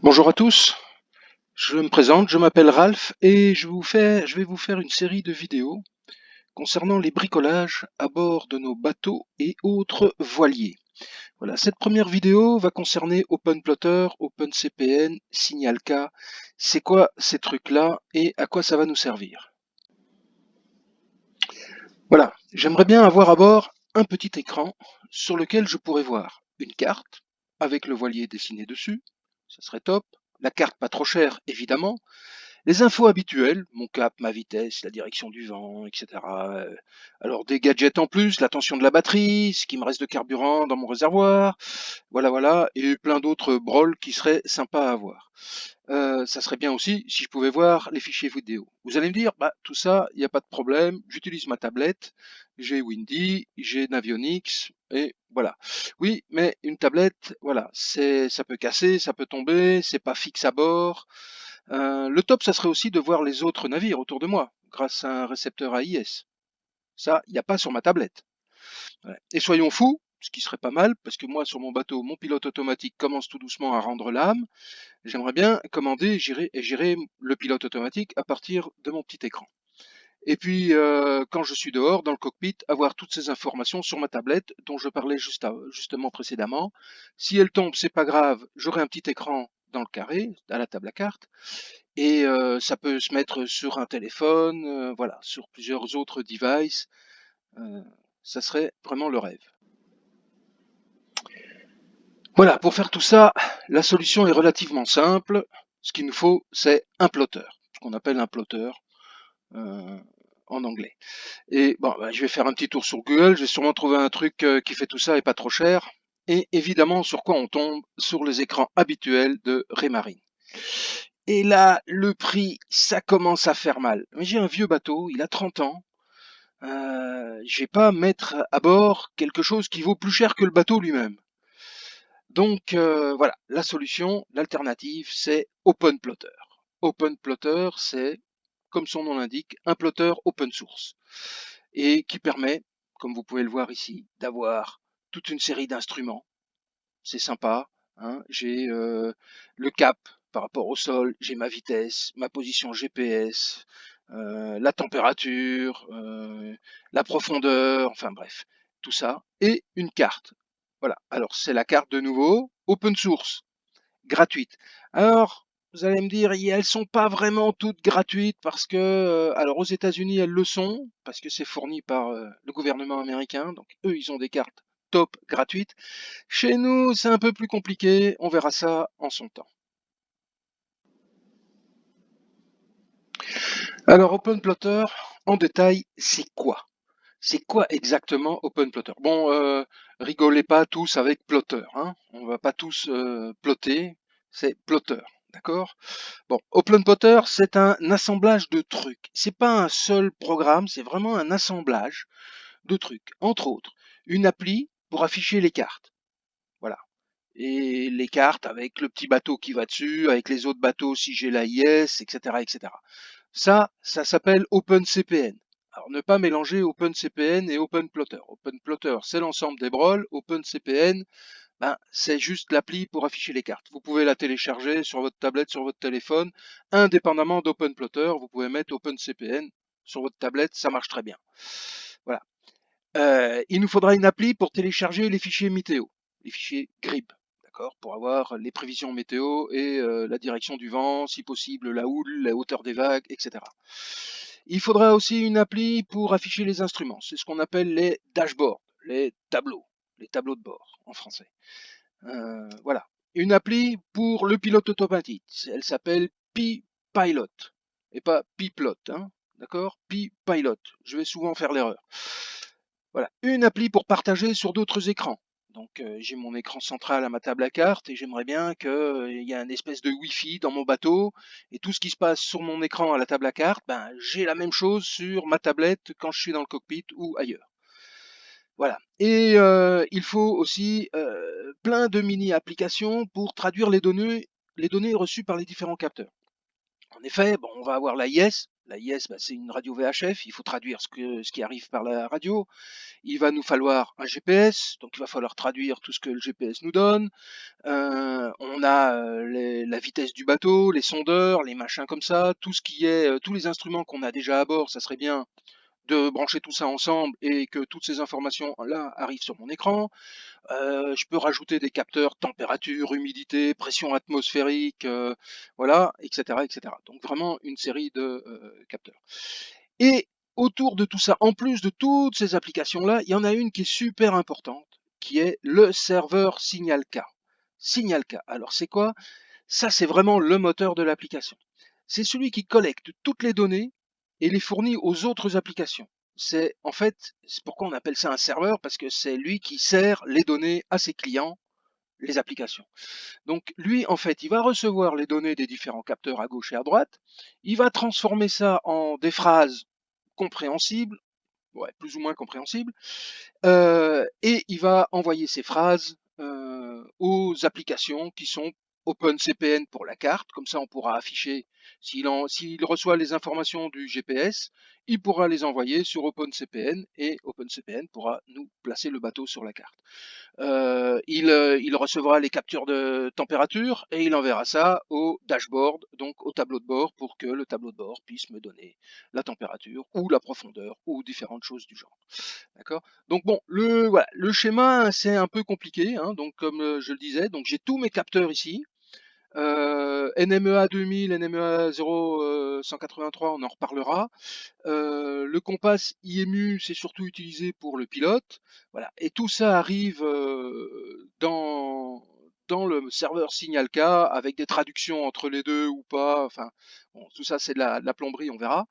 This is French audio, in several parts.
Bonjour à tous, je me présente, je m'appelle Ralph et je vais vous faire une série de vidéos concernant les bricolages à bord de nos bateaux et autres voiliers. Voilà, cette première vidéo va concerner OpenPlotter, OpenCPN, SignalK. C'est quoi ces trucs-là et à quoi ça va nous servir? Voilà, j'aimerais bien avoir à bord un petit écran sur lequel je pourrais voir une carte avec le voilier dessiné dessus, ça serait top. La carte pas trop chère évidemment. Les infos habituelles, mon cap, ma vitesse, la direction du vent, etc. Alors des gadgets en plus, la tension de la batterie, ce qui me reste de carburant dans mon réservoir, voilà, et plein d'autres brols qui seraient sympas à avoir. Ça serait bien aussi si je pouvais voir les fichiers vidéo. Vous allez me dire, bah tout ça, il n'y a pas de problème, j'utilise ma tablette, j'ai Windy, j'ai Navionics, et voilà. Oui, mais une tablette, voilà, ça peut casser, ça peut tomber, c'est pas fixe à bord. Le top, ça serait aussi de voir les autres navires autour de moi, grâce à un récepteur AIS. Ça, il n'y a pas sur ma tablette. Ouais. Et soyons fous, ce qui serait pas mal, parce que moi, sur mon bateau, mon pilote automatique commence tout doucement à rendre l'âme. J'aimerais bien commander et gérer le pilote automatique à partir de mon petit écran. Et puis, quand je suis dehors, dans le cockpit, avoir toutes ces informations sur ma tablette dont je parlais justement précédemment. Si elle tombe, c'est pas grave, j'aurai un petit écran dans le carré, à la table à cartes. Et ça peut se mettre sur un téléphone, voilà, sur plusieurs autres devices. euh, Ça serait vraiment le rêve. Voilà, pour faire tout ça, la solution est relativement simple. Ce qu'il nous faut, c'est un plotter, ce qu'on appelle un plotter euh, en anglais. Et bon, bah, je vais faire un petit tour sur Google, je vais sûrement trouver un truc qui fait tout ça et pas trop cher. Et évidemment, sur quoi on tombe? Sur les écrans habituels de Raymarine. Et là, le prix, ça commence à faire mal. Mais j'ai un vieux bateau, il a 30 ans. Je vais pas mettre à bord quelque chose qui vaut plus cher que le bateau lui-même. Donc voilà, la solution, l'alternative, c'est OpenPlotter. OpenPlotter, c'est, comme son nom l'indique, un plotter open source et qui permet, comme vous pouvez le voir ici, d'avoir toute une série d'instruments. C'est sympa, hein. J'ai le cap par rapport au sol, j'ai ma vitesse, ma position GPS, la température, la profondeur, enfin bref, tout ça, et une carte. Voilà, alors c'est la carte de nouveau, open source, gratuite. Alors, vous allez me dire, elles sont pas vraiment toutes gratuites parce que, alors aux États-Unis elles le sont parce que c'est fourni par le gouvernement américain, donc eux ils ont des cartes top gratuites. Chez nous c'est un peu plus compliqué, on verra ça en son temps. Alors OpenPlotter, en détail, c'est quoi? C'est quoi exactement OpenPlotter? Bon, rigolez pas tous avec Plotter, hein. On va pas tous plotter, c'est Plotter, d'accord? Bon, OpenPlotter, c'est un assemblage de trucs. C'est pas un seul programme, c'est vraiment un assemblage de trucs. Entre autres, une appli pour afficher les cartes. Voilà. Et les cartes avec le petit bateau qui va dessus, avec les autres bateaux si j'ai l'AIS, etc., etc. Ça s'appelle OpenCPN. Alors ne pas mélanger OpenCPN et OpenPlotter. OpenPlotter, c'est l'ensemble des broles. OpenCPN, ben, c'est juste l'appli pour afficher les cartes. Vous pouvez la télécharger sur votre tablette, sur votre téléphone, indépendamment d'OpenPlotter. Vous pouvez mettre OpenCPN sur votre tablette, ça marche très bien. Voilà. Il nous faudra une appli pour télécharger les fichiers météo, les fichiers GRIB, d'accord, pour avoir les prévisions météo et la direction du vent, si possible la houle, la hauteur des vagues, etc. Il faudra aussi une appli pour afficher les instruments. C'est ce qu'on appelle les dashboards, les tableaux de bord en français. Voilà. Une appli pour le pilote automatique. Elle s'appelle P-Pilot et pas P-Plot, hein, d'accord? P-Pilot. Je vais souvent faire l'erreur. Voilà, une appli pour partager sur d'autres écrans. Donc j'ai mon écran central à ma table à cartes et j'aimerais bien qu'il y ait une espèce de Wi-Fi dans mon bateau et tout ce qui se passe sur mon écran à la table à cartes, ben, j'ai la même chose sur ma tablette quand je suis dans le cockpit ou ailleurs. Voilà. Et il faut aussi plein de mini-applications pour traduire les données reçues par les différents capteurs. En effet, bon, on va avoir l'AIS, L'AIS, bah, c'est une radio VHF, il faut traduire ce qui arrive par la radio. Il va nous falloir un GPS, donc il va falloir traduire tout ce que le GPS nous donne. On a la vitesse du bateau, les sondeurs, les machins comme ça, tout ce qui est, tous les instruments qu'on a déjà à bord, ça serait bien de brancher tout ça ensemble et que toutes ces informations là arrivent sur mon écran. Je peux rajouter des capteurs température, humidité, pression atmosphérique, voilà, etc., etc. Donc vraiment une série de capteurs. Et autour de tout ça, en plus de toutes ces applications-là, il y en a une qui est super importante, qui est le serveur Signal K. Signal K. Alors c'est quoi? Ça, c'est vraiment le moteur de l'application. C'est celui qui collecte toutes les données et les fournit aux autres applications. C'est en fait, c'est pourquoi on appelle ça un serveur, parce que c'est lui qui sert les données à ses clients, les applications. Donc lui, en fait, il va recevoir les données des différents capteurs à gauche et à droite, il va transformer ça en des phrases compréhensibles, ouais, plus ou moins compréhensibles, et il va envoyer ces phrases aux applications qui sont OpenCPN pour la carte, comme ça on pourra afficher, s'il reçoit les informations du GPS, il pourra les envoyer sur OpenCPN et OpenCPN pourra nous placer le bateau sur la carte. Il recevra les captures de température et il enverra ça au dashboard, donc au tableau de bord, pour que le tableau de bord puisse me donner la température ou la profondeur ou différentes choses du genre. D'accord. Donc bon, voilà, le schéma c'est un peu compliqué, hein, donc comme je le disais, donc j'ai tous mes capteurs ici. NMEA 2000, NMEA 0183, on en reparlera. Le Compass IMU, c'est surtout utilisé pour le pilote. Voilà. Et tout ça arrive dans le serveur Signal K avec des traductions entre les deux ou pas. Enfin, bon, tout ça, c'est de la plomberie, on verra.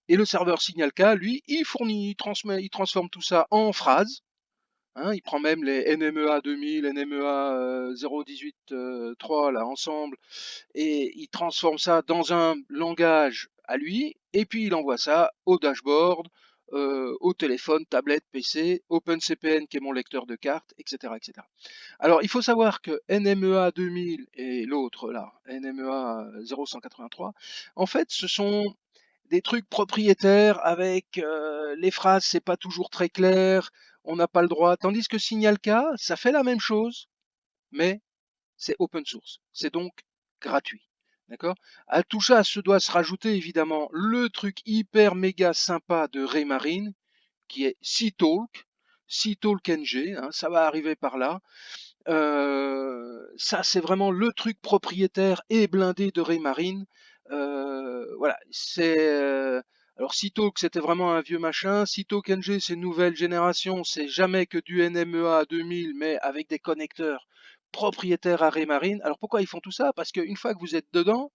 Et le serveur Signal K, lui, il fournit, il transforme tout ça en phrases. Hein, il prend même les NMEA 2000, NMEA 018.3 là ensemble et il transforme ça dans un langage à lui et puis il envoie ça au dashboard, au téléphone, tablette, PC, OpenCPN qui est mon lecteur de cartes, etc., etc. Alors il faut savoir que NMEA 2000 et l'autre là, NMEA 0183, en fait ce sont des trucs propriétaires avec les phrases, c'est pas toujours très clair, on n'a pas le droit. Tandis que Signal K, ça fait la même chose, mais c'est open source. C'est donc gratuit. D'accord? À tout ça se doit se rajouter évidemment le truc hyper méga sympa de Raymarine, qui est CTalk, CTalk NG, hein, ça va arriver par là. Ça, c'est vraiment le truc propriétaire et blindé de Raymarine. Voilà, c'est alors Citalk, c'était vraiment un vieux machin. Citalk NG, c'est nouvelle génération, c'est jamais que du NMEA 2000, mais avec des connecteurs propriétaires à Raymarine. Alors pourquoi ils font tout ça? Parce qu'une fois que vous êtes dedans,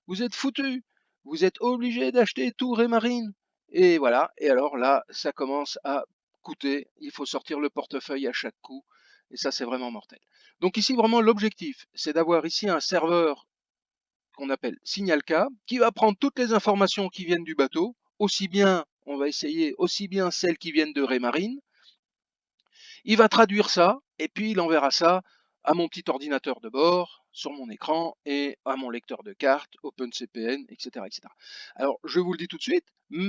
vous êtes foutu. Vous êtes obligé d'acheter tout Raymarine. Et voilà. Et alors là, ça commence à coûter. Il faut sortir le portefeuille à chaque coup. Et ça, c'est vraiment mortel. Donc ici, vraiment, l'objectif, c'est d'avoir ici un serveur qu'on appelle Signal K, qui va prendre toutes les informations qui viennent du bateau, aussi bien, on va essayer, aussi bien celles qui viennent de Raymarine. Il va traduire ça, et puis il enverra ça à mon petit ordinateur de bord, sur mon écran, et à mon lecteur de cartes, OpenCPN, etc., etc. Alors, je vous le dis tout de suite,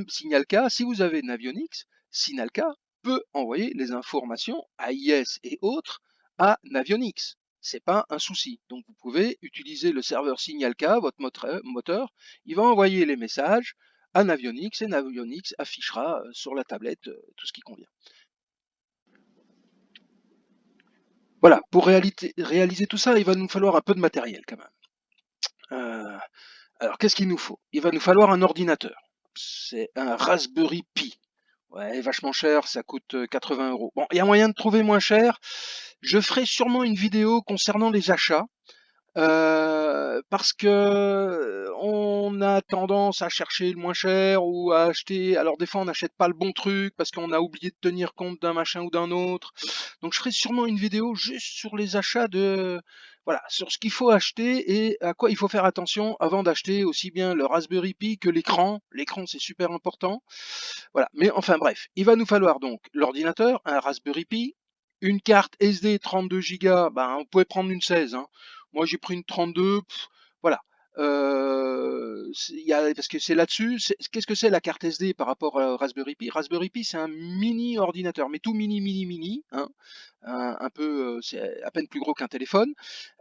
Signal-K, si vous avez Navionics, Signal-K peut envoyer les informations AIS et autres à Navionics. C'est pas un souci. Donc, vous pouvez utiliser le serveur Signal-K, votre moteur, il va envoyer les messages à Navionics, et Navionics affichera sur la tablette tout ce qui convient. Voilà, pour réaliser tout ça, il va nous falloir un peu de matériel quand même. Alors, qu'est-ce qu'il nous faut? Il va nous falloir un ordinateur. C'est un Raspberry Pi. Ouais, vachement cher, ça coûte 80 €. Bon, il y a moyen de trouver moins cher. Je ferai sûrement une vidéo concernant les achats. Parce que on a tendance à chercher le moins cher ou à acheter. Alors des fois on n'achète pas le bon truc parce qu'on a oublié de tenir compte d'un machin ou d'un autre. Donc je ferai sûrement une vidéo juste sur les achats de, voilà, sur ce qu'il faut acheter et à quoi il faut faire attention avant d'acheter aussi bien le Raspberry Pi que l'écran. L'écran c'est super important. Voilà. Mais enfin bref, il va nous falloir donc l'ordinateur, un Raspberry Pi, une carte SD 32 Go. Ben, vous pouvez prendre une 16. Hein. Moi j'ai pris une 32. Voilà. Parce que c'est là-dessus. Qu'est-ce que c'est la carte SD par rapport à Raspberry Pi? Raspberry Pi, c'est un mini ordinateur, mais tout mini, mini, mini, hein, un peu, c'est à peine plus gros qu'un téléphone.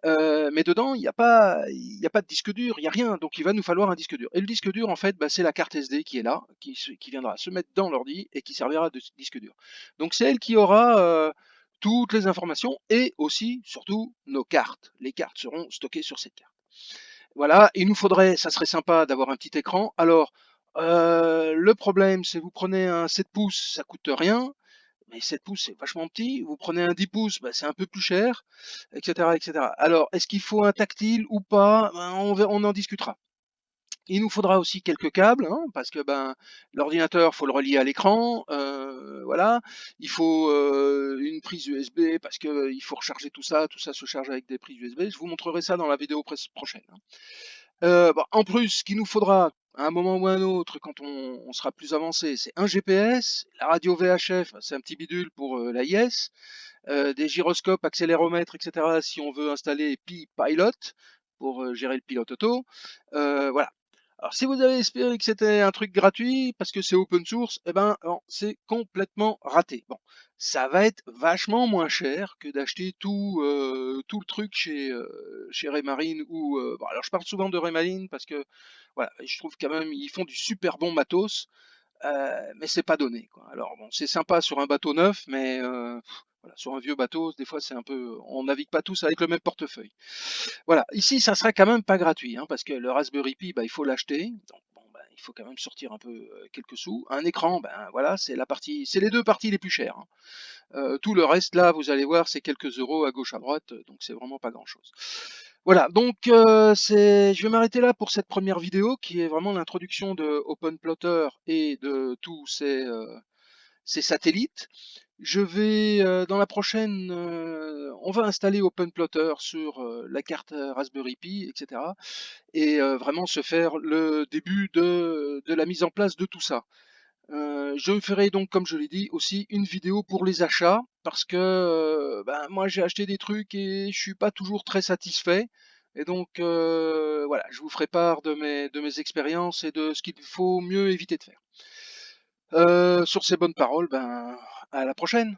Mais dedans, il y a pas de disque dur, il y a rien. Donc il va nous falloir un disque dur. Et le disque dur, en fait, bah, c'est la carte SD qui est là, qui viendra se mettre dans l'ordi et qui servira de disque dur. Donc c'est elle qui aura toutes les informations et aussi, surtout, nos cartes. Les cartes seront stockées sur cette carte. Voilà, il nous faudrait, ça serait sympa d'avoir un petit écran. Alors, le problème, c'est vous prenez un 7 pouces, ça coûte rien, mais 7 pouces, c'est vachement petit. Vous prenez un 10 pouces, bah, c'est un peu plus cher, etc., etc. Alors, est-ce qu'il faut un tactile ou pas? Ben, on en discutera. Il nous faudra aussi quelques câbles, hein, parce que ben l'ordinateur, faut le relier à l'écran, voilà. Il faut une prise USB parce que il faut recharger tout ça se charge avec des prises USB. Je vous montrerai ça dans la vidéo prochaine, hein. Bon, en plus, ce qu'il nous faudra à un moment ou à un autre, quand on sera plus avancé, c'est un GPS, la radio VHF, c'est un petit bidule pour l'AIS, des gyroscopes, accéléromètres, etc. si on veut installer Pi Pilot pour gérer le pilote auto. Voilà. Alors si vous avez espéré que c'était un truc gratuit parce que c'est open source, eh ben non, c'est complètement raté. Bon, ça va être vachement moins cher que d'acheter tout le truc chez Raymarine ou bon, alors je parle souvent de Raymarine parce que voilà, je trouve quand même ils font du super bon matos, mais c'est pas donné, quoi. Alors bon, c'est sympa sur un bateau neuf, mais voilà, sur un vieux bateau, des fois c'est un peu, on navigue pas tous avec le même portefeuille. Voilà, ici ça sera quand même pas gratuit, hein, parce que le Raspberry Pi, bah, il faut l'acheter, donc bon, bah, il faut quand même sortir un peu quelques sous. Un écran, ben voilà, c'est les deux parties les plus chères, hein. Tout le reste là, vous allez voir, c'est quelques euros à gauche à droite, donc c'est vraiment pas grand-chose. Voilà, donc je vais m'arrêter là pour cette première vidéo qui est vraiment l'introduction de OpenPlotter et de tous ces satellites. Je vais, dans la prochaine, on va installer OpenPlotter sur la carte Raspberry Pi, etc. Et vraiment se faire le début de la mise en place de tout ça. Je ferai donc, comme je l'ai dit, aussi une vidéo pour les achats, parce que ben, moi j'ai acheté des trucs et je suis pas toujours très satisfait. Et donc voilà, je vous ferai part de mes expériences et de ce qu'il faut mieux éviter de faire. Sur ces bonnes paroles, ben à la prochaine.